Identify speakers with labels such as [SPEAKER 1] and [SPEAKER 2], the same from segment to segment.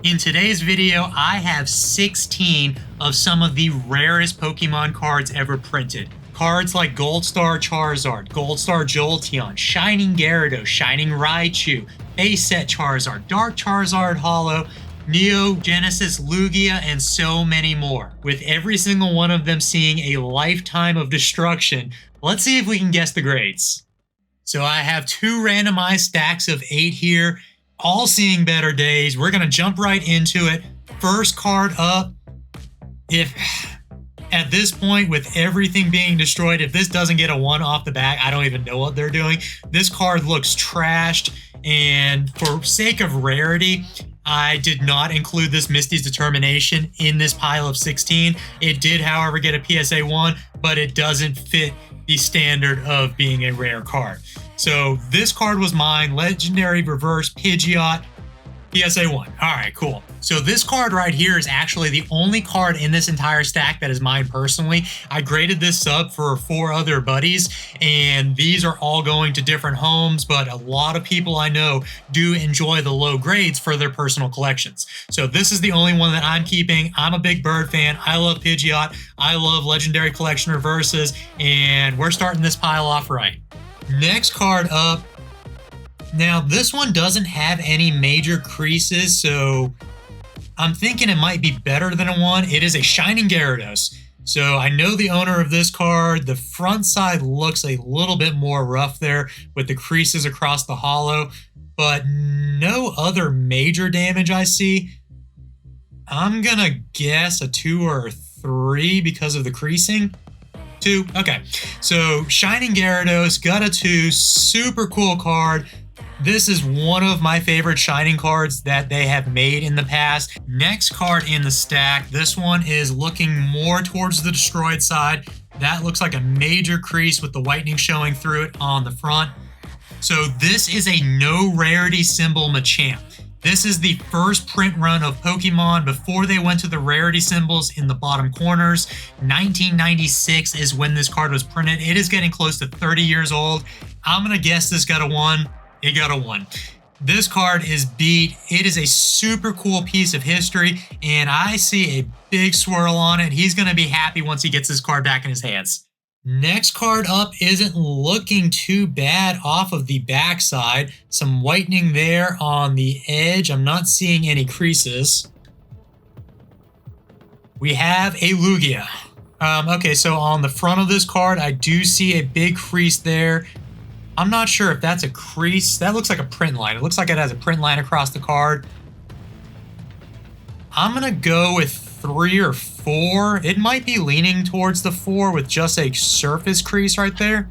[SPEAKER 1] In today's video, I have 16 of some of the rarest Pokemon cards ever printed. Cards like Gold Star Charizard, Gold Star Jolteon, Shining Gyarados, Shining Raichu, Base Set Charizard, Dark Charizard Holo, Neo Genesis Lugia, and so many more. With every single one of them seeing a lifetime of destruction, let's see if we can guess the grades. So I have two randomized stacks of 8 here, all seeing better days. We're going to jump right into it. First card up. If at this point, with everything being destroyed, if this doesn't get a 1 off the bat, I don't even know what they're doing. This card looks trashed, and for sake of rarity, I did not include this Misty's Determination in this pile of 16. It did, however, get a PSA 1, but it doesn't fit the standard of being a rare card. So this card was mine, Legendary Reverse Pidgeot, PSA 1. All right, cool. So this card right here is actually the only card in this entire stack that is mine personally. I graded this sub for 4 other buddies, and these are all going to different homes, but a lot of people I know do enjoy the low grades for their personal collections. So this is the only one that I'm keeping. I'm a big bird fan. I love Pidgeot. I love Legendary Collection Reverses, and we're starting this pile off right. Next card up. Now, this one doesn't have any major creases, so I'm thinking it might be better than a 1. It is a Shining Gyarados. So I know the owner of this card. The front side looks a little bit more rough there with the creases across the holo, but no other major damage I see. I'm gonna guess a 2 or a 3 because of the creasing. 2. Okay, so Shining Gyarados got a 2. Super cool card. This is one of my favorite Shining cards that they have made in the past. Next card in the stack. This one is looking more towards the destroyed side. That looks like a major crease with the whitening showing through it on the front. So this is a no rarity symbol Machamp. This is the first print run of Pokemon before they went to the rarity symbols in the bottom corners. 1996 is when this card was printed. It is getting close to 30 years old. I'm going to guess this got a 1. It got a 1. This card is beat. It is a super cool piece of history, and I see a big swirl on it. He's going to be happy once he gets this card back in his hands. Next card up isn't looking too bad off of the backside. Some whitening there on the edge. I'm not seeing any creases. We have a Lugia. Okay, so on the front of this card, I do see a big crease there. I'm not sure if that's a crease. That looks like a print line. It looks like it has a print line across the card. I'm going to go with 3 or 4. It might be leaning towards the 4 with just a surface crease right there.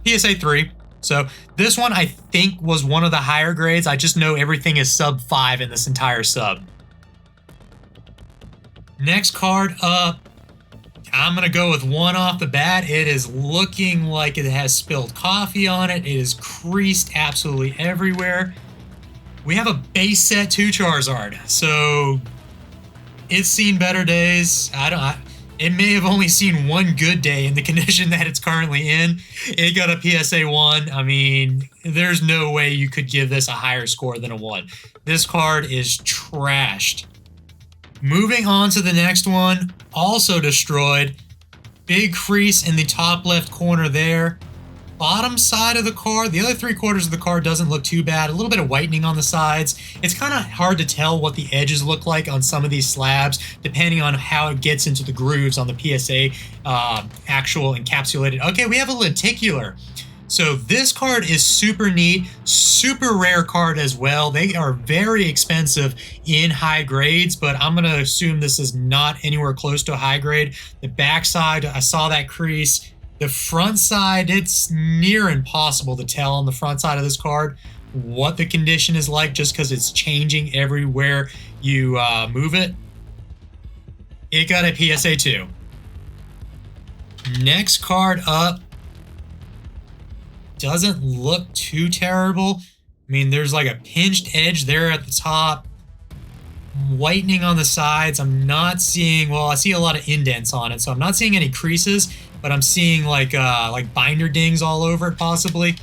[SPEAKER 1] PSA 3. So this one I think was one of the higher grades. I just know everything is sub 5 in this entire sub. Next card up. I'm going to go with 1 off the bat. It is looking like it has spilled coffee on it. It is creased absolutely everywhere. We have a base set 2 Charizard. So it's seen better days. It may have only seen one good day in the condition that it's currently in. It got a PSA 1. I mean, there's no way you could give this a higher score than a 1. This card is trashed. Moving on to the next one, also destroyed. Big crease in the top left corner there. Bottom side of the card, the other 3/4 of the card doesn't look too bad. A little bit of whitening on the sides. It's kind of hard to tell what the edges look like on some of these slabs, depending on how it gets into the grooves on the PSA actual encapsulated. Okay, we have a lenticular. So this card is super neat, super rare card as well. They are very expensive in high grades, but I'm going to assume this is not anywhere close to a high grade. The back side, I saw that crease. The front side, it's near impossible to tell on the front side of this card what the condition is like just because it's changing everywhere you move it. It got a PSA 2. Next card up. Doesn't look too terrible. I mean, there's like a pinched edge there at the top. Whitening on the sides. I'm not seeing, well, I see a lot of indents on it, so I'm not seeing any creases, but I'm seeing like binder dings all over it possibly.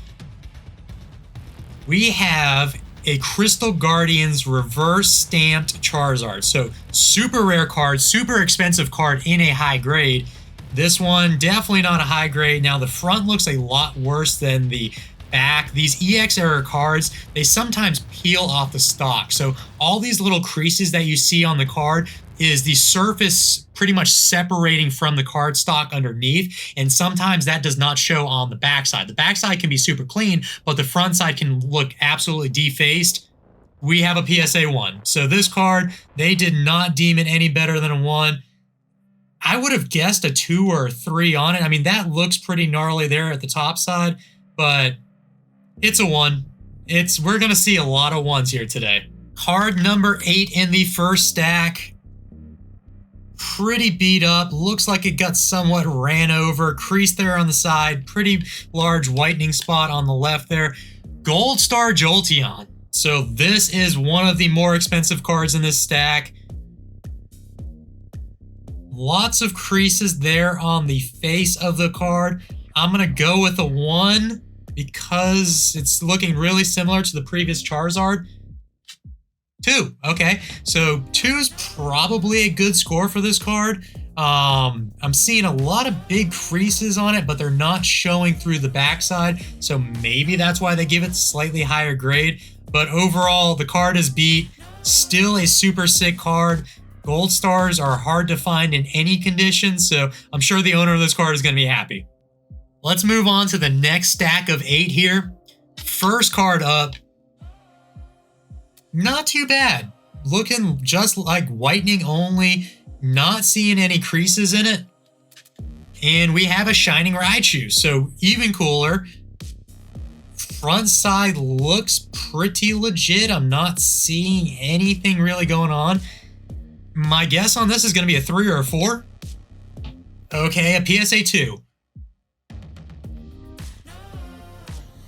[SPEAKER 1] We have a Crystal Guardians reverse stamped Charizard. So super rare card, super expensive card in a high grade. This one, definitely not a high grade. Now the front looks a lot worse than the back. These EX era cards, they sometimes peel off the stock. So all these little creases that you see on the card is the surface pretty much separating from the card stock underneath, and sometimes that does not show on the backside. The backside can be super clean, but the front side can look absolutely defaced. We have a PSA 1. So this card, they did not deem it any better than a 1. I would have guessed a 2 or a 3 on it. I mean, that looks pretty gnarly there at the top side, but it's a 1. We're going to see a lot of 1s here today. Card number 8 in the first stack. Pretty beat up. Looks like it got somewhat ran over. Crease there on the side. Pretty large whitening spot on the left there. Gold Star Jolteon. So this is one of the more expensive cards in this stack. Lots of creases there on the face of the card. I'm going to go with a 1 because it's looking really similar to the previous Charizard. 2. Okay, so 2 is probably a good score for this card. I'm seeing a lot of big creases on it, but they're not showing through the backside, so maybe that's why they give it slightly higher grade. But overall, the card is beat. Still a super sick card. Gold stars are hard to find in any condition, so I'm sure the owner of this card is going to be happy. Let's move on to the next stack of 8 here. First card up. Not too bad. Looking just like whitening only, not seeing any creases in it. And we have a shining Raichu, so even cooler. Front side looks pretty legit. I'm not seeing anything really going on. My guess on this is going to be a 3 or a 4. Okay, a PSA 2.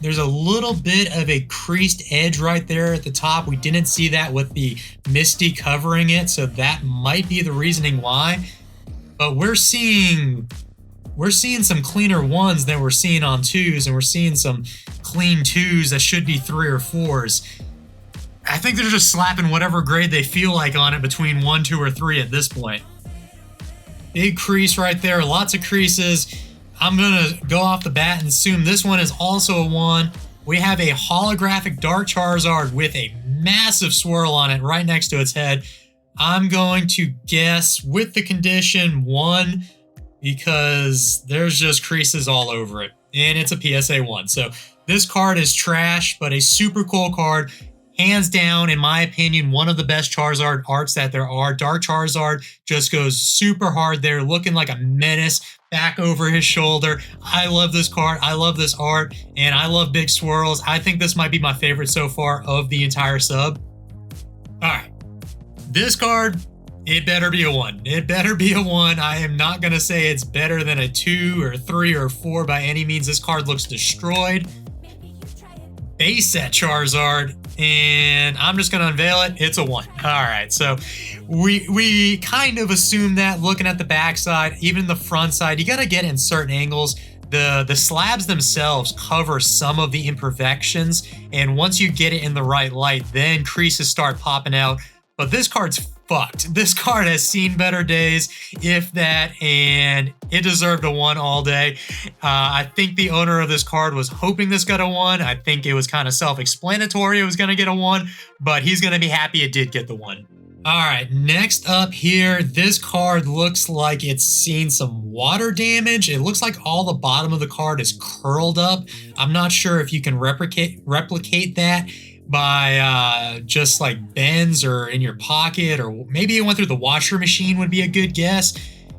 [SPEAKER 1] There's a little bit of a creased edge right there at the top. We didn't see that with the Misty covering it, so that might be the reasoning why. But we're seeing some cleaner 1s than we're seeing on 2s, and we're seeing some clean 2s that should be 3 or 4s. I think they're just slapping whatever grade they feel like on it between 1, 2, or 3 at this point. Big crease right there, lots of creases. I'm going to go off the bat and assume this one is also a 1. We have a holographic Dark Charizard with a massive swirl on it right next to its head. I'm going to guess with the condition 1 because there's just creases all over it. And it's a PSA 1. So this card is trash, but a super cool card. Hands down, in my opinion, one of the best Charizard arts that there are. Dark Charizard just goes super hard there, looking like a menace back over his shoulder. I love this card. I love this art, and I love big swirls. I think this might be my favorite so far of the entire sub. All right. This card, it better be a 1. It better be a 1. I am not going to say it's better than a 2 or 3 or 4 by any means. This card looks destroyed. Base set Charizard. And I'm just going to unveil it. It's a 1. All right, so we kind of assume that looking at the backside, even the front side, you got to get in certain angles. The slabs themselves cover some of the imperfections, and once you get it in the right light, then creases start popping out. But this card's fucked. This card has seen better days, if that, and it deserved a 1 all day. I think the owner of this card was hoping this got a 1. I think it was kind of self-explanatory it was going to get a 1, but he's going to be happy it did get the 1. All right, next up here, this card looks like it's seen some water damage. It looks like all the bottom of the card is curled up. I'm not sure if you can replicate that by just like bends or in your pocket, or maybe it went through the washer machine would be a good guess.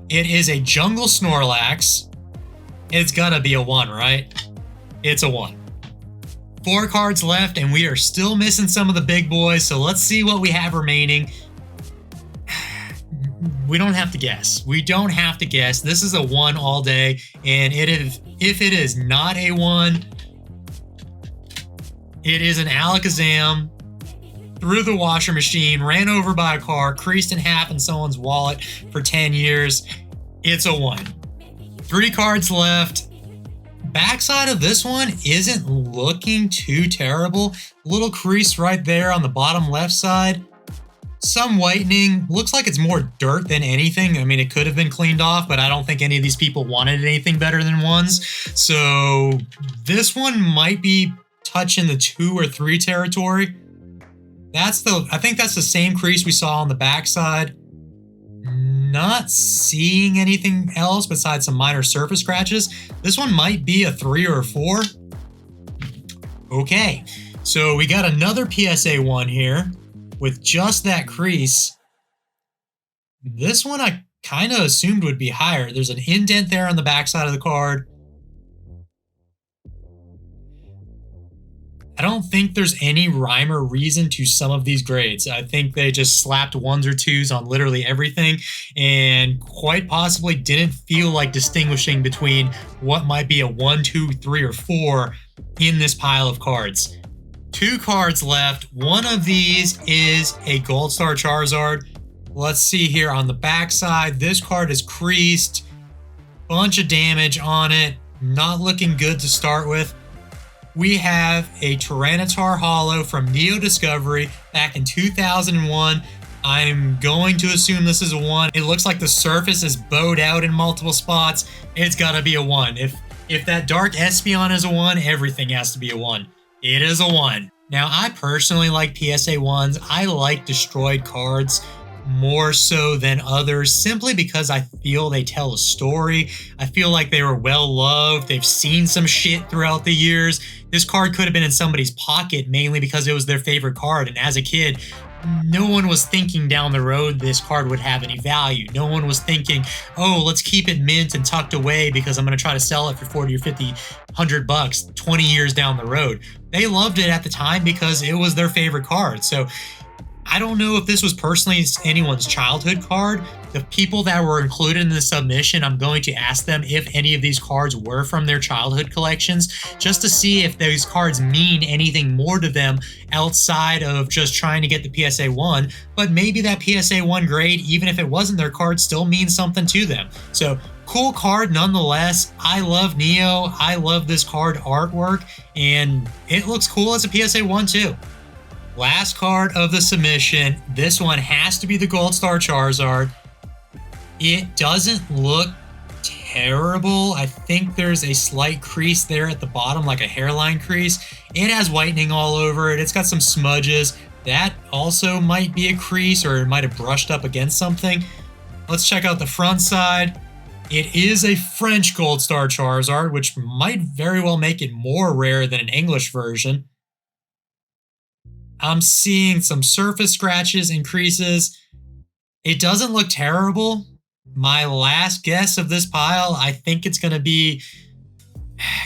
[SPEAKER 1] It is a jungle Snorlax. It's gotta be a 1, right? It's a 1. 4 cards left, and we are still missing some of the big boys, so let's see what we have remaining. We don't have to guess. We don't have to guess. This is a 1 all day, and if it is not a 1, it is an Alakazam through the washer machine, ran over by a car, creased in half in someone's wallet for 10 years. It's a 1. 3 cards left. Backside of this one isn't looking too terrible. Little crease right there on the bottom left side. Some whitening. Looks like it's more dirt than anything. I mean, it could have been cleaned off, but I don't think any of these people wanted anything better than ones. So this one might be touching the 2 or 3 territory. I think that's the same crease we saw on the backside. Not seeing anything else besides some minor surface scratches. This one might be a 3 or a 4. Okay, so we got another PSA 1 here with just that crease. This one I kind of assumed would be higher. There's an indent there on the backside of the card. I don't think there's any rhyme or reason to some of these grades. I think they just slapped 1s or 2s on literally everything and quite possibly didn't feel like distinguishing between what might be a 1, 2, 3, or 4 in this pile of cards. 2 cards left. One of these is a Gold Star Charizard. Let's see here on the backside. This card is creased. Bunch of damage on it. Not looking good to start with. We have a Tyranitar Holo from Neo Discovery back in 2001. I'm going to assume this is a 1. It looks like the surface is bowed out in multiple spots. It's got to be a 1. If that Dark Espeon is a 1, everything has to be a 1. It is a 1. Now, I personally like PSA 1s. I like destroyed cards more so than others simply because I feel they tell a story. I feel like they were well loved. They've seen some shit throughout the years. This card could have been in somebody's pocket mainly because it was their favorite card, and as a kid, no one was thinking down the road this card would have any value. No one was thinking, oh, let's keep it mint and tucked away because I'm going to try to sell it for 40 or 50, 100 bucks 20 years down the road. They loved it at the time because it was their favorite card. So I don't know if this was personally anyone's childhood card. The people that were included in the submission, I'm going to ask them if any of these cards were from their childhood collections, just to see if those cards mean anything more to them outside of just trying to get the PSA 1. But maybe that PSA 1 grade, even if it wasn't their card, still means something to them. So cool card nonetheless. I love Neo. I love this card artwork, and it looks cool as a PSA 1 too. Last card of the submission. This one has to be the Gold Star Charizard. It doesn't look terrible. I think there's a slight crease there at the bottom, like a hairline crease. It has whitening all over it. It's got some smudges. That also might be a crease, or it might have brushed up against something. Let's check out the front side. It is a French Gold Star Charizard, which might very well make it more rare than an English version. I'm seeing some surface scratches and creases. It doesn't look terrible. My last guess of this pile, I think it's going to be,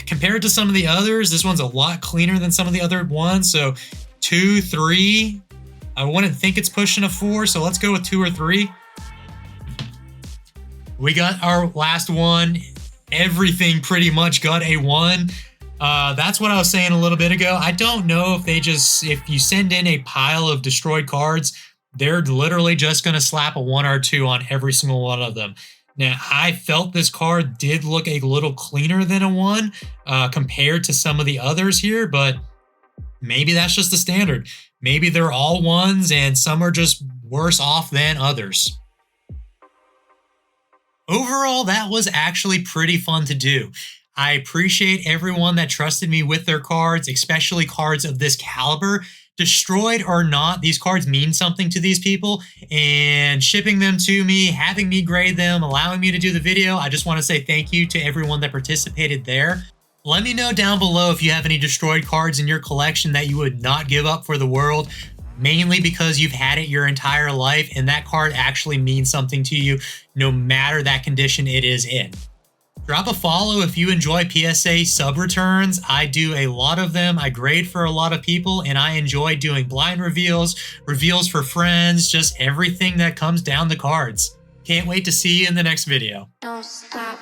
[SPEAKER 1] compared to some of the others, this one's a lot cleaner than some of the other ones. So 2, 3. I wouldn't think it's pushing a 4, so let's go with 2 or 3. We got our last one. Everything pretty much got a 1. That's what I was saying a little bit ago. I don't know if if you send in a pile of destroyed cards, they're literally just going to slap a 1 or 2 on every single one of them. Now, I felt this card did look a little cleaner than a 1 compared to some of the others here, but maybe that's just the standard. Maybe they're all 1s and some are just worse off than others. Overall, that was actually pretty fun to do. I appreciate everyone that trusted me with their cards, especially cards of this caliber. Destroyed or not, these cards mean something to these people, and shipping them to me, having me grade them, allowing me to do the video, I just want to say thank you to everyone that participated there. Let me know down below if you have any destroyed cards in your collection that you would not give up for the world, mainly because you've had it your entire life and that card actually means something to you no matter that condition it is in. Drop a follow if you enjoy PSA sub returns. I do a lot of them. I grade for a lot of people, and I enjoy doing blind reveals, reveals for friends, just everything that comes down the cards. Can't wait to see you in the next video.
[SPEAKER 2] Don't stop.